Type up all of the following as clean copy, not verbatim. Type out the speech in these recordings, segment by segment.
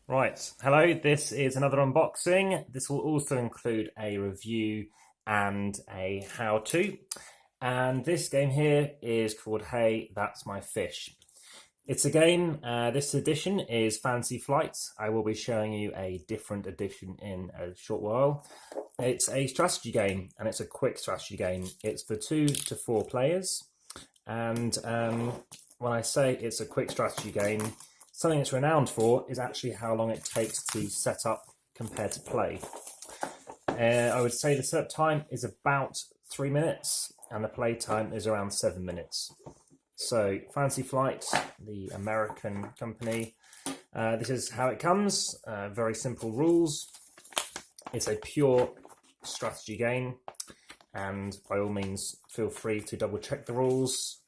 Right, hello, this is another unboxing. This will also include a review and a how-to. And this game here is called Hey, That's My Fish. It's a game, this edition is Fantasy Flight. I will be showing you a different edition in a short while. It's a strategy game, and it's a quick strategy game. It's for 2 to 4 players. And when I say it's a quick strategy game, something it's renowned for is actually how long it takes to set up compared to play. I would say the setup time is about 3 minutes and the play time is around 7 minutes. So Fantasy Flight, the American company, this is how it comes. Very simple rules. It's a pure strategy game, and by all means feel free to double check the rules.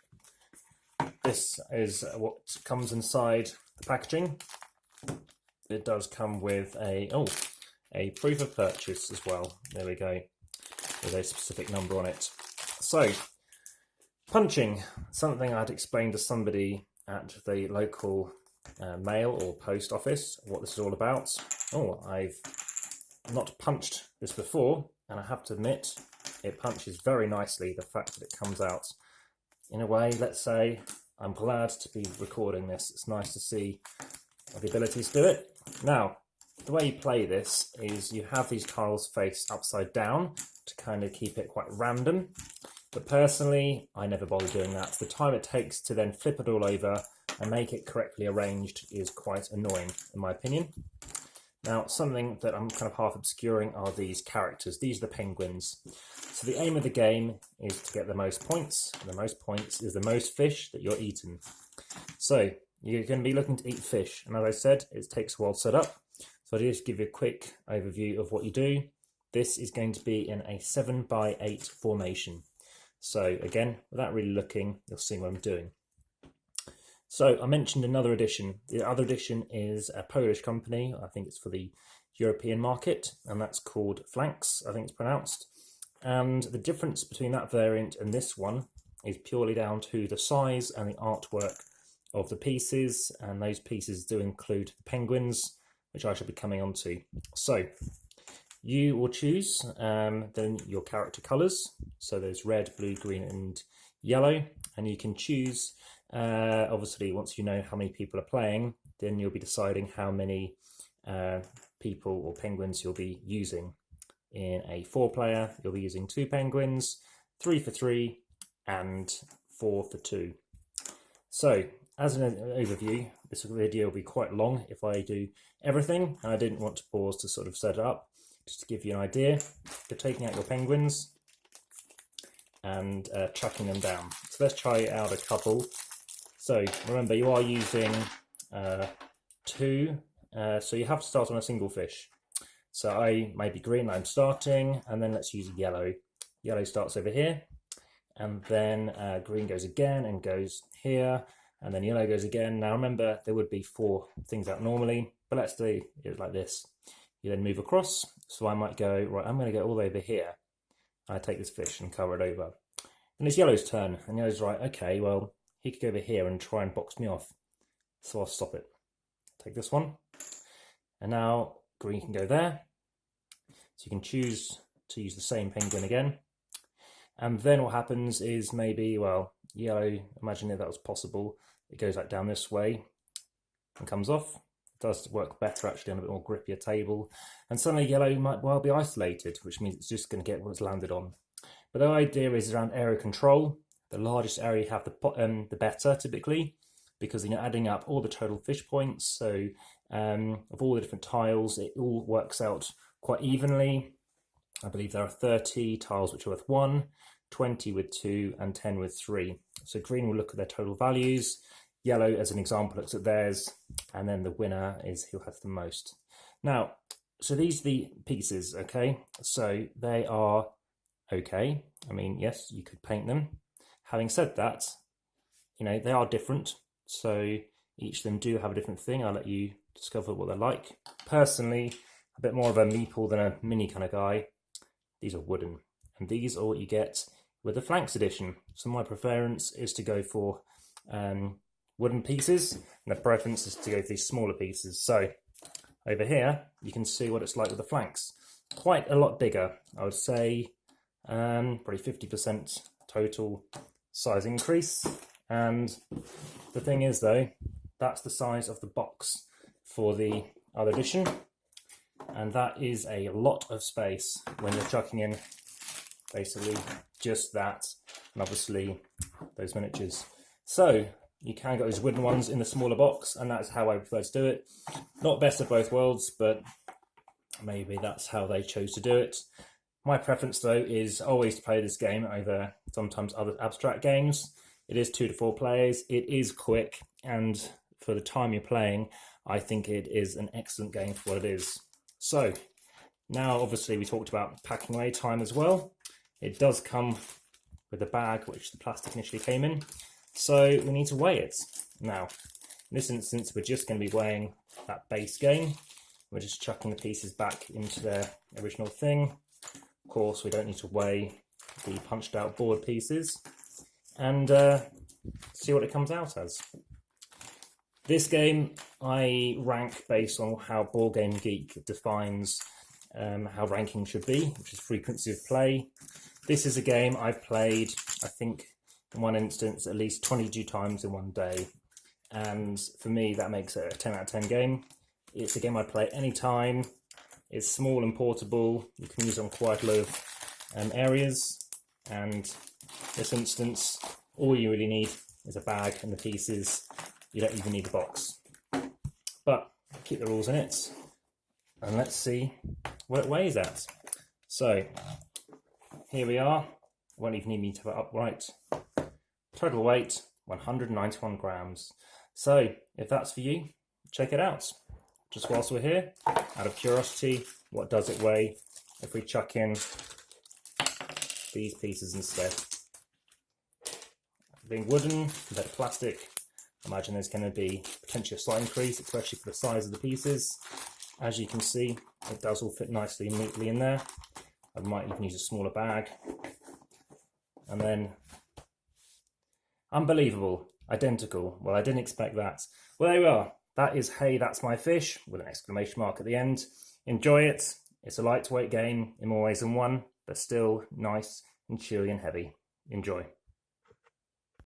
This is what comes inside the packaging. It does come with a proof of purchase as well. There we go, with a specific number on it. So, punching, something I'd explained to somebody at the local mail or post office what this is all about. I've not punched this before, and I have to admit it punches very nicely. The fact that it comes out in a way, let's say, I'm glad to be recording this. It's nice to see the ability to do it. Now, the way you play this is you have these tiles faced upside down to kind of keep it quite random. But personally, I never bother doing that. The time it takes to then flip it all over and make it correctly arranged is quite annoying, in my opinion. Now, something that I'm kind of half obscuring are these characters. These are the penguins. So the aim of the game is to get the most points. The most points is the most fish that you're eating. So you're going to be looking to eat fish. And as I said, it takes a while to set up. So I'll just give you a quick overview of what you do. This is going to be in a 7x8 formation. So again, without really looking, you'll see what I'm doing. So I mentioned another edition. The other edition is a Polish company. I think it's for the European market, and that's called Flanks, I think it's pronounced. And the difference between that variant and this one is purely down to the size and the artwork of the pieces, and those pieces do include the penguins, which I shall be coming on to. So you will choose then your character colours. So there's red, blue, green and yellow, and you can choose, obviously once you know how many people are playing, then you'll be deciding how many people or penguins you'll be using. In a 4-player, you'll be using 2 penguins, 3 for 3 and 4 for 2. So as an overview, this video will be quite long if I do everything, and I didn't want to pause to sort of set it up. Just to give you an idea, you're taking out your penguins and chucking them down. So let's try out a couple. So remember, you are using 2, so you have to start on a single fish. So I maybe green, I'm starting, and then let's use yellow. Yellow starts over here, and then green goes again and goes here, and then yellow goes again. Now remember, there would be 4 things out normally, but let's do it like this. You then move across, so I might go, right, I'm going to go all the way over here. I take this fish and cover it over. And it's yellow's turn, and yellow's right, okay, well, he could go over here and try and box me off. So I'll stop it. Take this one. And now green can go there. So you can choose to use the same penguin again. And then what happens is maybe, well, yellow, imagine if that was possible. It goes like down this way and comes off. It does work better actually on a bit more grippier table. And suddenly yellow might well be isolated, which means it's just going to get what it's landed on. But the idea is around area control. The largest area you have, the better typically, because you're adding up all the total fish points. So of all the different tiles, it all works out quite evenly. I believe there are 30 tiles which are worth 1, 20 with 2 and 10 with 3. So green will look at their total values. Yellow, as an example, looks at theirs, and then the winner is who has the most. Now, so these are the pieces, okay? So they are okay. I mean, yes, you could paint them. Having said that, you know, they are different. So each of them do have a different thing. I'll let you discover what they're like. Personally, a bit more of a meeple than a mini kind of guy. These are wooden, and these are what you get with the Flanks edition. So my preference is to go for wooden pieces, and the preference is to go for these smaller pieces. So over here, you can see what it's like with the flanks. Quite a lot bigger, I would say, probably 50% total size increase. And the thing is though, that's the size of the box for the other edition. And that is a lot of space when you're chucking in basically just that, and obviously those miniatures. So you can get those wooden ones in the smaller box, and that's how I prefer to do it. Not best of both worlds, but maybe that's how they chose to do it. My preference though is always to play this game over sometimes other abstract games. It is 2 to 4 players, it is quick, and for the time you're playing, I think it is an excellent game for what it is. So now obviously we talked about packing away time as well. It does come with a bag which the plastic initially came in, so we need to weigh it. Now in this instance we're just going to be weighing that base game. We're just chucking the pieces back into their original thing. Of course we don't need to weigh the punched out board pieces, and see what it comes out as. This game I rank based on how Board Game Geek defines how ranking should be, which is frequency of play. This is a game I've played, I think, in one instance at least 22 times in one day, and for me that makes it a 10 out of 10 game. It's a game I play anytime. It's small and portable. You can use it on quite a lot of areas, and this instance all you really need is a bag and the pieces. You don't even need a box, but keep the rules in it, and let's see what it weighs at. So here we are. Won't even need me to have it upright. Total weight 191 grams. So if that's for you, check it out. Just whilst we're here, out of curiosity, what does it weigh if we chuck in these pieces instead? Being wooden compared to plastic, I imagine there's going to be potentially a slight increase, especially for the size of the pieces. As you can see, it does all fit nicely and neatly in there. I might even use a smaller bag. And then, unbelievable, identical. Well, I didn't expect that. Well, there we are. That is Hey, That's My Fish, with an exclamation mark at the end. Enjoy it. It's a lightweight game in more ways than one, but still nice and chewy and heavy. Enjoy.